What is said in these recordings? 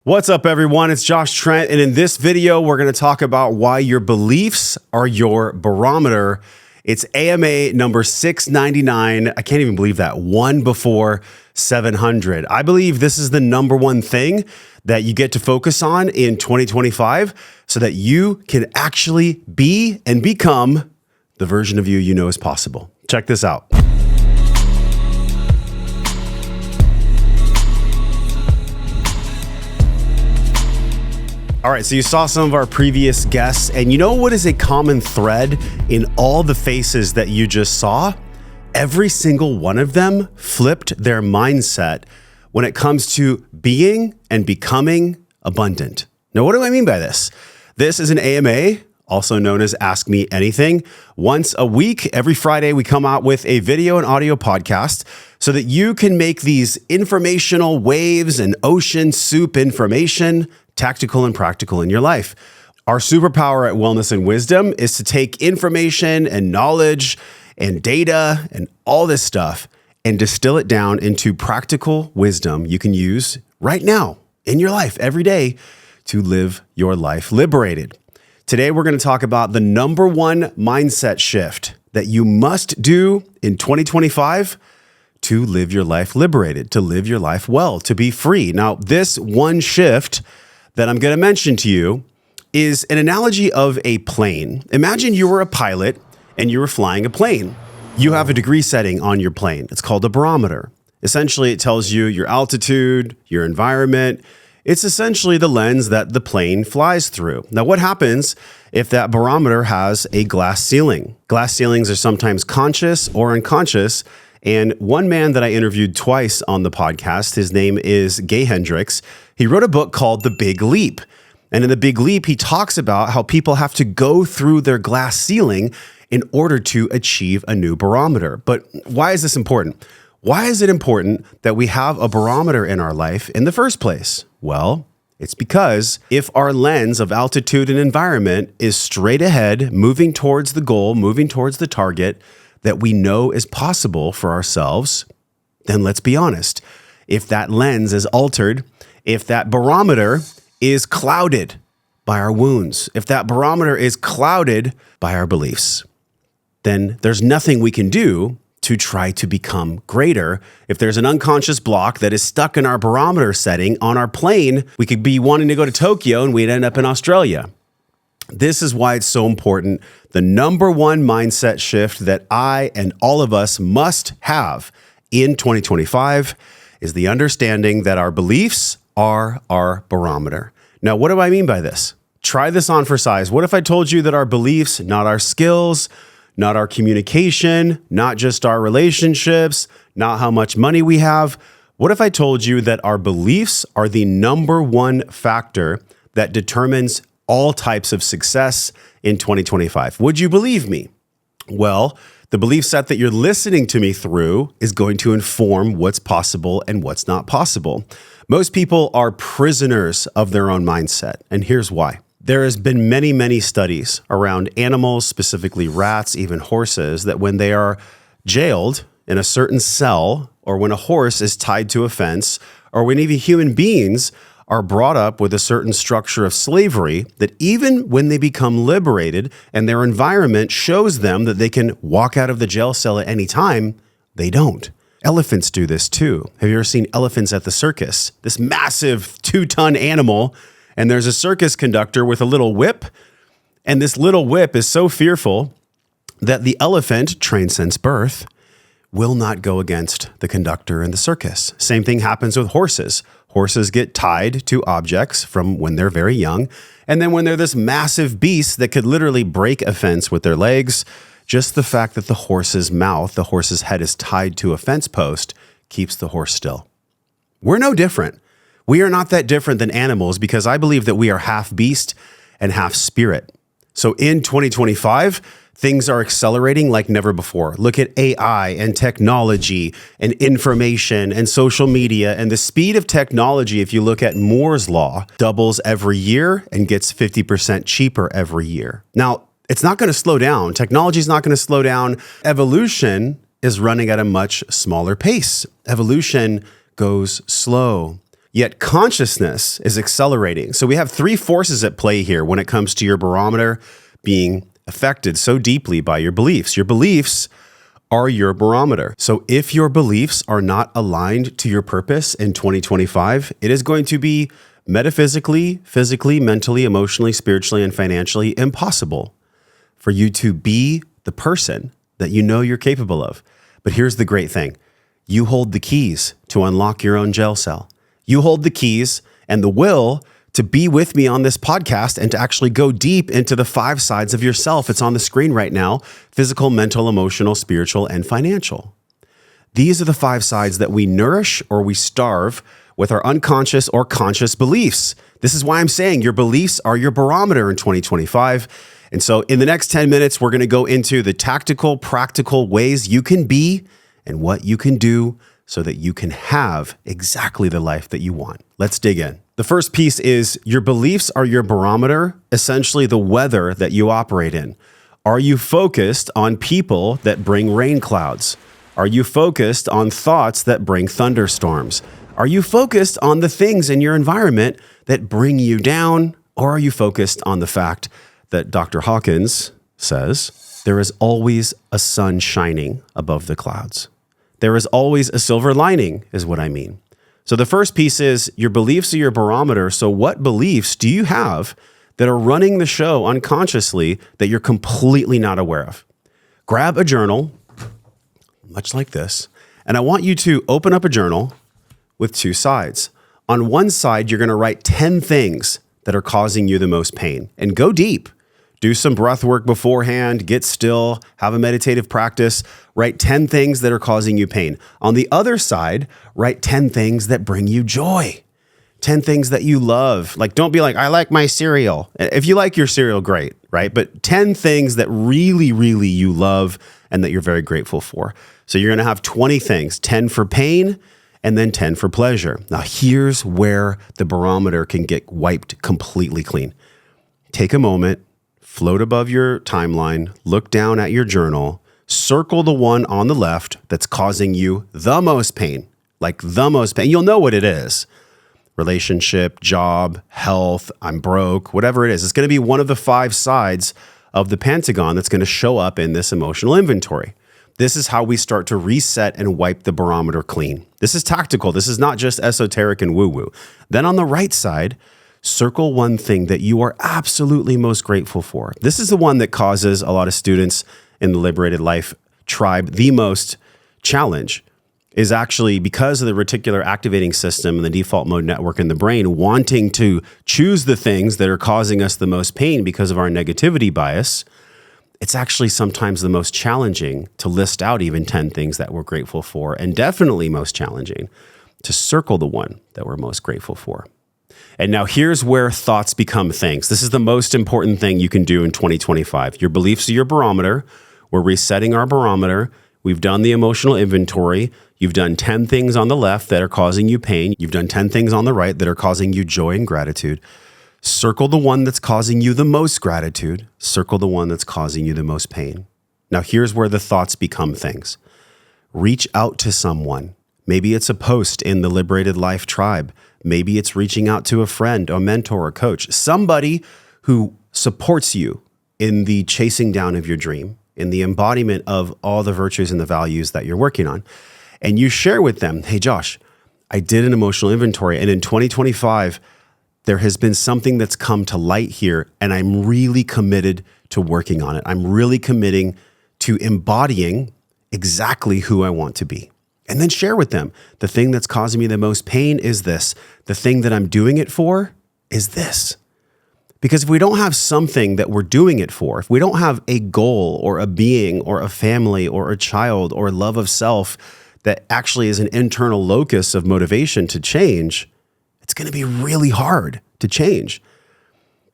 What's up, everyone? It's Josh Trent, and in this video, we're going to talk about why your beliefs are your barometer. It's AMA number 699. I can't even believe that. One before 700. I believe this is the number one thing that you get to focus on in 2025 so that you can actually be and become the version of you know is possible. Check this out. All right, so you saw some of our previous guests, and you know what is a common thread in all the faces that you just saw? Every single one of them flipped their mindset when it comes to being and becoming abundant. Now, what do I mean by this? This is an AMA, also known as Ask Me Anything. Once a week, every Friday, we come out with a video and audio podcast so that you can make these informational waves and ocean soup information tactical and practical in your life. Our superpower at Wellness and Wisdom is to take information and knowledge and data and all this stuff and distill it down into practical wisdom you can use right now in your life every day to live your life liberated. Today, we're going to talk about the number one mindset shift that you must do in 2025 to live your life liberated, to live your life well, to be free. Now, this one shift that I'm going to mention to you is an analogy of a plane. Imagine you were a pilot and you were flying a plane. You have a degree setting on your plane. It's called a barometer. Essentially, it tells you your altitude, your environment. It's essentially the lens that the plane flies through. Now, what happens if that barometer has a glass ceiling? Glass ceilings are sometimes conscious or unconscious. And one man that I interviewed twice on the podcast, his name is Gay Hendricks. He wrote a book called The Big Leap. And in The Big Leap, he talks about how people have to go through their glass ceiling in order to achieve a new barometer. But why is this important? Why is it important that we have a barometer in our life in the first place? Well, it's because if our lens of altitude and environment is straight ahead, moving towards the goal, moving towards the target that we know is possible for ourselves, then let's be honest. If that lens is altered, if that barometer is clouded by our wounds, if that barometer is clouded by our beliefs, then there's nothing we can do to try to become greater. If there's an unconscious block that is stuck in our barometer setting on our plane, we could be wanting to go to Tokyo and we'd end up in Australia. This is why it's so important. The number one mindset shift that I and all of us must have in 2025 is the understanding that our beliefs are our barometer. Now, what do I mean by this? Try this on for size. What if I told you that our beliefs, not our skills, not our communication, not just our relationships, not how much money we have. What if I told you that our beliefs are the number one factor that determines all types of success in 2025? Would you believe me? Well, the belief set that you're listening to me through is going to inform what's possible and what's not possible. Most people are prisoners of their own mindset, and here's why. There has been many studies around animals, specifically rats, even horses, that when they are jailed in a certain cell, or when a horse is tied to a fence, or when even human beings are brought up with a certain structure of slavery, that even when they become liberated and their environment shows them that they can walk out of the jail cell at any time, they don't. Elephants do this too. Have you ever seen elephants at the circus? This massive 2-ton animal, and there's a circus conductor with a little whip, and this little whip is so fearful that the elephant, trained since birth, will not go against the conductor in the circus. Same thing happens with horses. Horses get tied to objects from when they're very young. And then when they're this massive beast that could literally break a fence with their legs, just the fact that the horse's mouth, the horse's head is tied to a fence post keeps the horse still. We're no different. We are not that different than animals because I believe that we are half beast and half spirit. So in 2025, things are accelerating like never before. Look at AI and technology and information and social media, and the speed of technology, if you look at Moore's law, doubles every year and gets 50% cheaper every year. Now, it's not going to slow down. Technology is not going to slow down. Evolution is running at a much smaller pace. Evolution goes slow. yet consciousness is accelerating. So we have three forces at play here when it comes to your barometer being affected so deeply by your beliefs. Your beliefs are your barometer. So if your beliefs are not aligned to your purpose in 2025, it is going to be metaphysically, physically, mentally, emotionally, spiritually, and financially impossible for you to be the person that you know you're capable of. But here's the great thing. You hold the keys to unlock your own jail cell. You hold the keys and the will to be with me on this podcast and to actually go deep into the 5 sides of yourself. It's on the screen right now: physical, mental, emotional, spiritual, and financial. These are the 5 sides that we nourish or we starve with our unconscious or conscious beliefs. This is why I'm saying your beliefs are your barometer in 2025. And so in the next 10 minutes, we're going to go into the tactical, practical ways you can be and what you can do so that you can have exactly the life that you want. Let's dig in. The first piece is your beliefs are your barometer, essentially the weather that you operate in. Are you focused on people that bring rain clouds? Are you focused on thoughts that bring thunderstorms? Are you focused on the things in your environment that bring you down? Or are you focused on the fact that Dr. Hawkins says there is always a sun shining above the clouds? There is always a silver lining, is what I mean. So the first piece is your beliefs are your barometer. So what beliefs do you have that are running the show unconsciously that you're completely not aware of? Grab a journal, much like this, and I want you to open up a journal with 2 sides. On one side, you're going to write 10 things that are causing you the most pain, and go deep. Do some breath work beforehand, get still, have a meditative practice, write 10 things that are causing you pain. On the other side, write 10 things that bring you joy, 10 things that you love. Like, don't be like, I like my cereal. If you like your cereal, great, right? But 10 things that really, really you love and that you're very grateful for. So you're going to have 20 things, 10 for pain and then 10 for pleasure. Now, here's where the barometer can get wiped completely clean. Take a moment. Float above your timeline, look down at your journal, circle the one on the left that's causing you the most pain, like the most pain. You'll know what it is. Relationship, job, health, I'm broke, whatever it is. It's going to be one of the 5 sides of the Pentagon that's going to show up in this emotional inventory. This is how we start to reset and wipe the barometer clean. This is tactical. This is not just esoteric and woo-woo. Then on the right side, circle one thing that you are absolutely most grateful for. This is the one that causes a lot of students in the Liberated Life tribe the most challenge, is actually because of the reticular activating system and the default mode network in the brain wanting to choose the things that are causing us the most pain because of our negativity bias. It's actually sometimes the most challenging to list out even 10 things that we're grateful for, and definitely most challenging to circle the one that we're most grateful for. And now here's where thoughts become things. This is the most important thing you can do in 2025. Your beliefs are your barometer. We're resetting our barometer. We've done the emotional inventory. You've done 10 things on the left that are causing you pain. You've done 10 things on the right that are causing you joy and gratitude. Circle the one that's causing you the most gratitude. Circle the one that's causing you the most pain. Now here's where the thoughts become things. Reach out to someone. Maybe it's a post in the Liberated Life tribe. Maybe it's reaching out to a friend, a mentor, a coach, somebody who supports you in the chasing down of your dream, in the embodiment of all the virtues and the values that you're working on. And you share with them, hey, Josh, I did an emotional inventory. And in 2025, there has been something that's come to light here. And I'm really committed to working on it. I'm really committing to embodying exactly who I want to be. And then share with them, the thing that's causing me the most pain is this. The thing that I'm doing it for is this. Because if we don't have something that we're doing it for, if we don't have a goal or a being or a family or a child or love of self that actually is an internal locus of motivation to change, it's going to be really hard to change.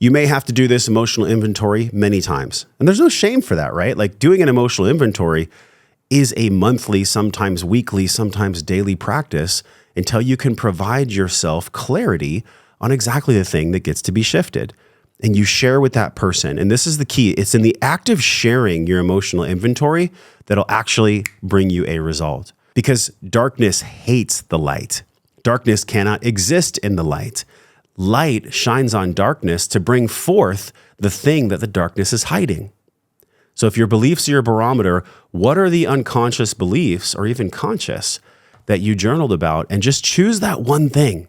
You may have to do this emotional inventory many times. And there's no shame for that, right? Like, doing an emotional inventory is a monthly, sometimes weekly, sometimes daily practice until you can provide yourself clarity on exactly the thing that gets to be shifted. And you share with that person. And this is the key. It's in the act of sharing your emotional inventory that'll actually bring you a result. Because darkness hates the light. Darkness cannot exist in the light. Light shines on darkness to bring forth the thing that the darkness is hiding. So if your beliefs are your barometer, what are the unconscious beliefs, or even conscious, that you journaled about? And just choose that one thing.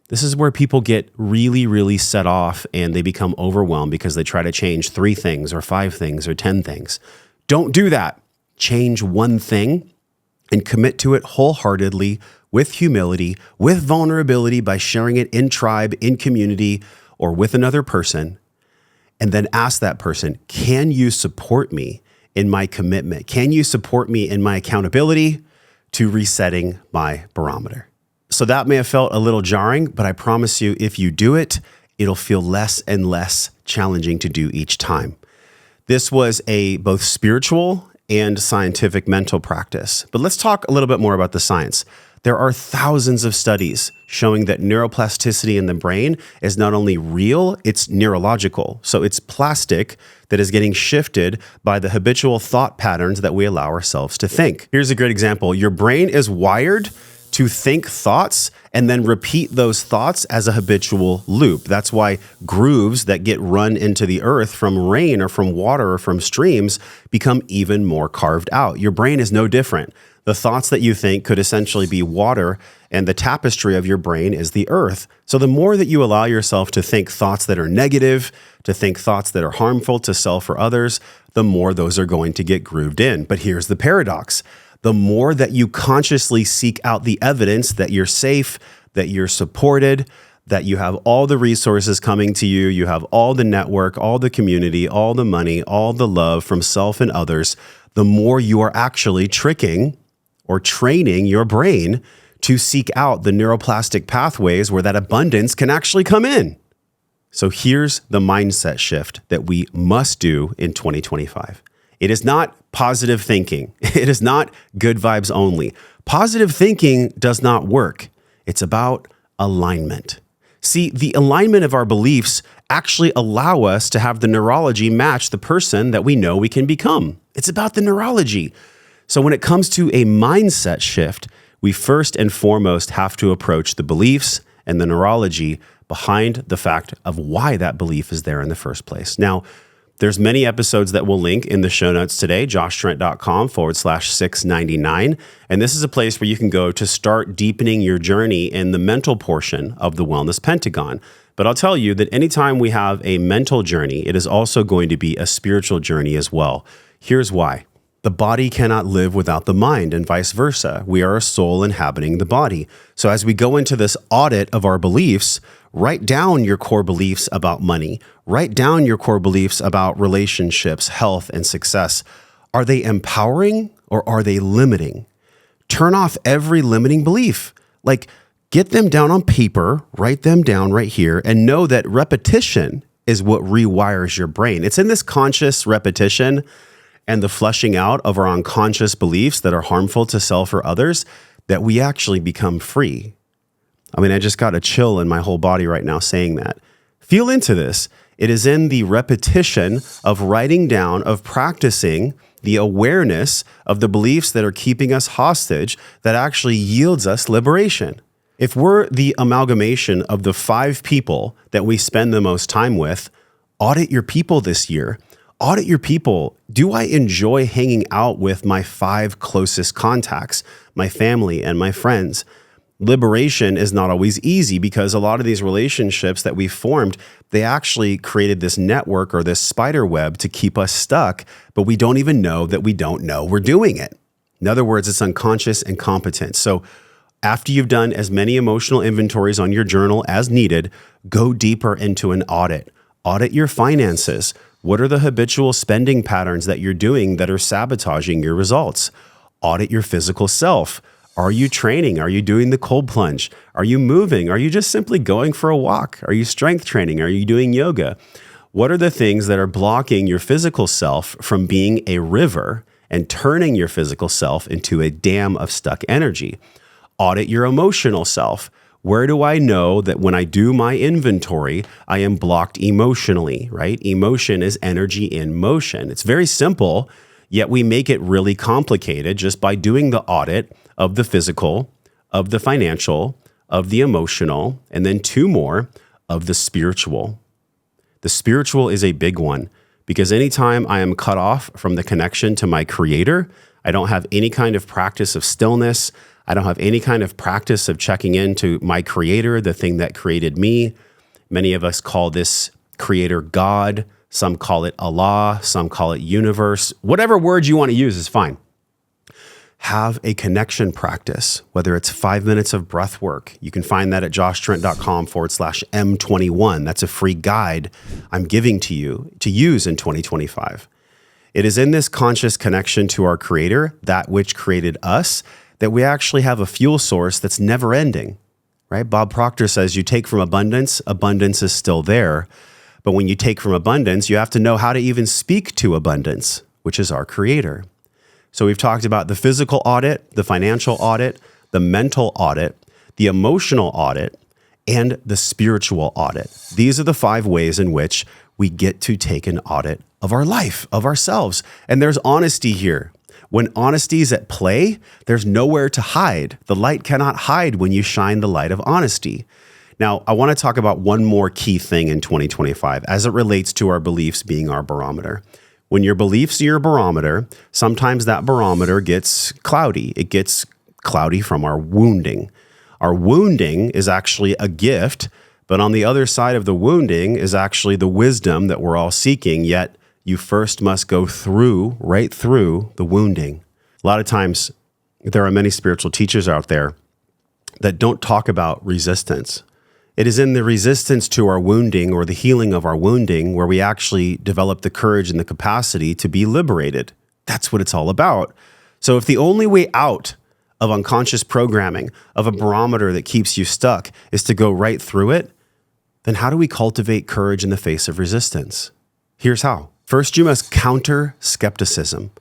This is where people get really, really set off and they become overwhelmed because they try to change 3 things or 5 things or 10 things. Don't do that. Change one thing and commit to it wholeheartedly, with humility, with vulnerability, by sharing it in tribe, in community, or with another person. And then ask that person, can you support me in my commitment? Can you support me in my accountability to resetting my barometer? So that may have felt a little jarring, but I promise you, if you do it, it'll feel less and less challenging to do each time. This was a both spiritual and scientific mental practice. But let's talk a little bit more about the science. There are thousands of studies showing that neuroplasticity in the brain is not only real, it's neurological. So it's plastic that is getting shifted by the habitual thought patterns that we allow ourselves to think. Here's a great example. Your brain is wired to think thoughts and then repeat those thoughts as a habitual loop. That's why grooves that get run into the earth from rain or from water or from streams become even more carved out. Your brain is no different. The thoughts that you think could essentially be water, and the tapestry of your brain is the earth. So the more that you allow yourself to think thoughts that are negative, to think thoughts that are harmful to self or others, the more those are going to get grooved in. But here's the paradox. The more that you consciously seek out the evidence that you're safe, that you're supported, that you have all the resources coming to you, you have all the network, all the community, all the money, all the love from self and others, the more you are actually tricking or training your brain to seek out the neuroplastic pathways where that abundance can actually come in. So here's the mindset shift that we must do in 2025. It is not positive thinking. It is not good vibes only. Positive thinking does not work. It's about alignment. See, the alignment of our beliefs actually allow us to have the neurology match the person that we know we can become. It's about the neurology. So when it comes to a mindset shift, we first and foremost have to approach the beliefs and the neurology behind the fact of why that belief is there in the first place. Now, there's many episodes that we'll link in the show notes today, joshtrent.com/699. And this is a place where you can go to start deepening your journey in the mental portion of the Wellness Pentagon. But I'll tell you that anytime we have a mental journey, it is also going to be a spiritual journey as well. Here's why. The body cannot live without the mind, and vice versa. We are a soul inhabiting the body. So as we go into this audit of our beliefs, write down your core beliefs about money. Write down your core beliefs about relationships, health, and success. Are they empowering or are they limiting? Turn off every limiting belief. Like, get them down on paper, write them down right here, and know that repetition is what rewires your brain. It's in this conscious repetition and the fleshing out of our unconscious beliefs that are harmful to self or others that we actually become free. I mean, I just got a chill in my whole body right now saying that. Feel into this. It is in the repetition of writing down, of practicing the awareness of the beliefs that are keeping us hostage that actually yields us liberation. If we're the amalgamation of the 5 people that we spend the most time with, audit your people this year. Audit your people. Do I enjoy hanging out with my 5 closest contacts, my family and my friends? Liberation is not always easy because a lot of these relationships that we formed, they actually created this network or this spider web to keep us stuck, but we don't even know that we don't know we're doing it. In other words, it's unconscious incompetence. So after you've done as many emotional inventories on your journal as needed, go deeper into an audit. Audit your finances. What are the habitual spending patterns that you're doing that are sabotaging your results? Audit your physical self. Are you training? Are you doing the cold plunge? Are you moving? Are you just simply going for a walk? Are you strength training? Are you doing yoga? What are the things that are blocking your physical self from being a river and turning your physical self into a dam of stuck energy? Audit your emotional self. Where do I know that when I do my inventory, I am blocked emotionally, right? Emotion is energy in motion. It's very simple, yet we make it really complicated just by doing the audit of the physical, of the financial, of the emotional, and then 2 more of the spiritual. The spiritual is a big one because anytime I am cut off from the connection to my creator, I don't have any kind of practice of stillness. I don't have any kind of practice of checking into my creator, the thing that created me. Many of us call this creator God. Some call it Allah. Some call it universe. Whatever word you want to use is fine. Have a connection practice, whether it's 5 minutes of breath work. You can find that at joshtrent.com/M21. That's a free guide I'm giving to you to use in 2025. It is in this conscious connection to our creator, that which created us, that we actually have a fuel source that's never ending, right? Bob Proctor says you take from abundance, abundance is still there. But when you take from abundance, you have to know how to even speak to abundance, which is our creator. So we've talked about the physical audit, the financial audit, the mental audit, the emotional audit, and the spiritual audit. These are the 5 ways in which we get to take an audit of our life, of ourselves. And there's honesty here. When honesty is at play, there's nowhere to hide. The light cannot hide when you shine the light of honesty. Now, I want to talk about one more key thing in 2025 as it relates to our beliefs being our barometer. When your beliefs are your barometer, sometimes that barometer gets cloudy. It gets cloudy from our wounding. Our wounding is actually a gift, but on the other side of the wounding is actually the wisdom that we're all seeking, yet you first must go right through the wounding. A lot of times, there are many spiritual teachers out there that don't talk about resistance. It is in the resistance to our wounding or the healing of our wounding where we actually develop the courage and the capacity to be liberated. That's what it's all about. So if the only way out of unconscious programming, of a barometer that keeps you stuck, is to go right through it, then how do we cultivate courage in the face of resistance? Here's how. First, you must counter skepticism.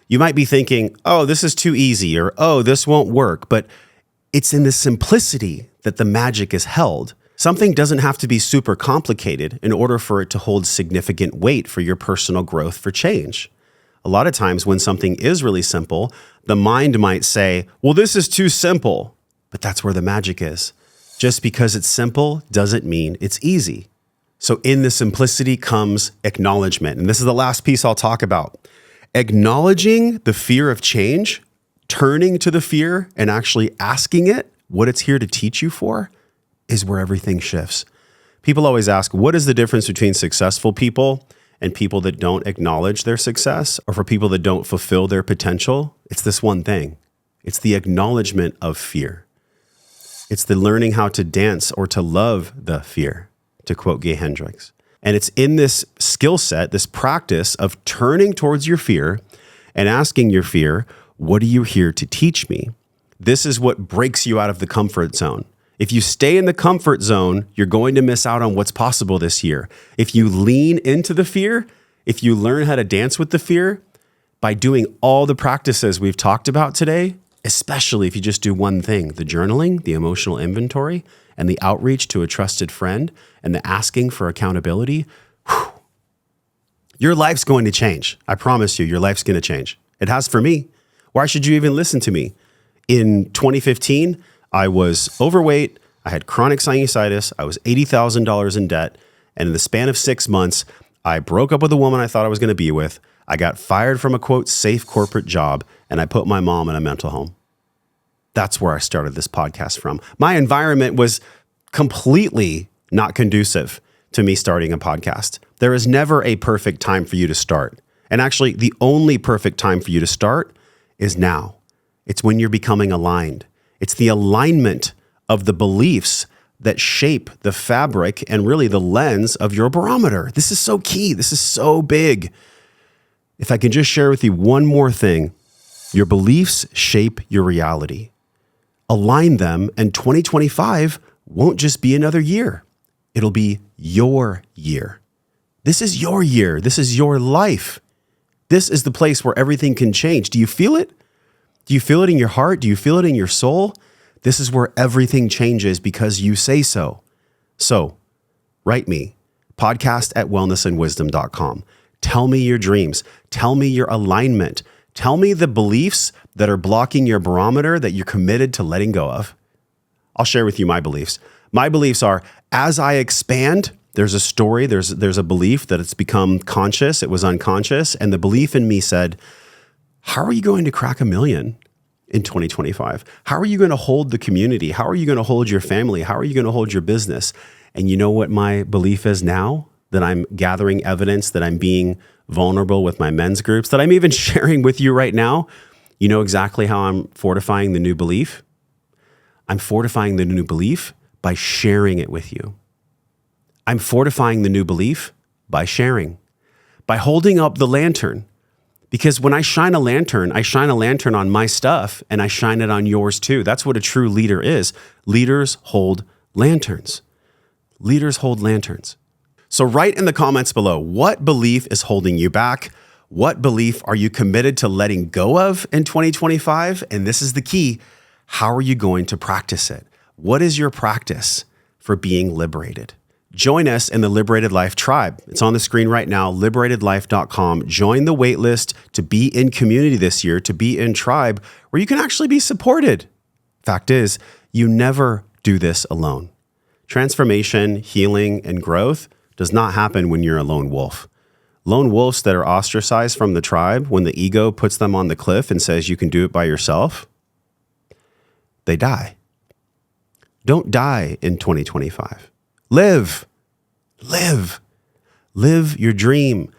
You might be thinking, oh, this is too easy, or oh, this won't work. But it's in the simplicity that the magic is held. Something doesn't have to be super complicated in order for it to hold significant weight for your personal growth for change. A lot of times when something is really simple, the mind might say, well, this is too simple. But that's where the magic is. Just because it's simple doesn't mean it's easy. So in the simplicity comes acknowledgement. And this is the last piece I'll talk about. Acknowledging the fear of change, turning to the fear and actually asking it what it's here to teach you for, is where everything shifts. People always ask, what is the difference between successful people and people that don't acknowledge their success, or for people that don't fulfill their potential? It's this one thing. It's the acknowledgement of fear. It's the learning how to dance or to love the fear, to quote Gay Hendricks. And it's in this skill set, this practice of turning towards your fear and asking your fear, what are you here to teach me? This is what breaks you out of the comfort zone. If you stay in the comfort zone, you're going to miss out on what's possible this year. If you lean into the fear, if you learn how to dance with the fear, by doing all the practices we've talked about today, especially if you just do one thing, the journaling, the emotional inventory, and the outreach to a trusted friend, and the asking for accountability, your life's going to change. I promise you, your life's going to change. It has for me. Why should you even listen to me? In 2015, I was overweight, I had chronic sinusitis, I was $80,000 in debt, and in the span of 6 months, I broke up with a woman I thought I was going to be with, I got fired from a, quote, safe corporate job, and I put my mom in a mental home. That's where I started this podcast from. My environment was completely not conducive to me starting a podcast. There is never a perfect time for you to start. And actually, the only perfect time for you to start is now. It's when you're becoming aligned. It's the alignment of the beliefs that shape the fabric and really the lens of your barometer. This is so key. This is so big. If I can just share with you one more thing, your beliefs shape your reality. Align them, and 2025 won't just be another year. It'll be your year. This is your year. This is your life. This is the place where everything can change. Do you feel it? Do you feel it in your heart? Do you feel it in your soul? This is where everything changes because you say so. So, write me, podcast@wellnessandwisdom.com. Tell me your dreams. Tell me your alignment. Tell me the beliefs that are blocking your barometer that you're committed to letting go of. I'll share with you my beliefs. My beliefs are, as I expand, there's a story, there's a belief that it's become conscious, it was unconscious, and the belief in me said, how are you going to crack 1 million in 2025? How are you going to hold the community? How are you going to hold your family? How are you going to hold your business? And you know what my belief is now that I'm gathering evidence, that I'm being vulnerable with my men's groups, that I'm even sharing with you right now? You know exactly how I'm fortifying the new belief? I'm fortifying the new belief by sharing it with you. I'm fortifying the new belief by sharing, by holding up the lantern. Because when I shine a lantern on my stuff and I shine it on yours too. That's what a true leader is. Leaders hold lanterns. Leaders hold lanterns. So write in the comments below, what belief is holding you back? What belief are you committed to letting go of in 2025? And this is the key. How are you going to practice it? What is your practice for being liberated? Join us in the Liberated Life Tribe. It's on the screen right now, liberatedlife.com. Join the waitlist to be in community this year, to be in tribe, where you can actually be supported. Fact is, you never do this alone. Transformation, healing, and growth does not happen when you're a lone wolf. Lone wolves that are ostracized from the tribe, when the ego puts them on the cliff and says you can do it by yourself, they die. Don't die in 2025. Live your dream.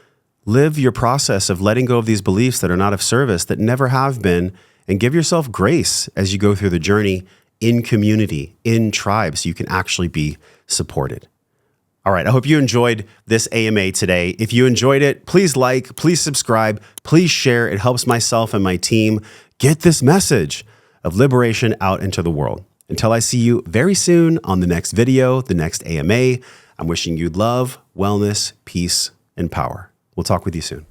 Live your process of letting go of these beliefs that are not of service, that never have been, and give yourself grace as you go through the journey in community, in tribe, so you can actually be supported. All right, I hope you enjoyed this AMA today. If you enjoyed it, please like, please subscribe, please share. It helps myself and my team get this message of liberation out into the world. Until I see you very soon on the next video, the next AMA, I'm wishing you love, wellness, peace, and power. We'll talk with you soon.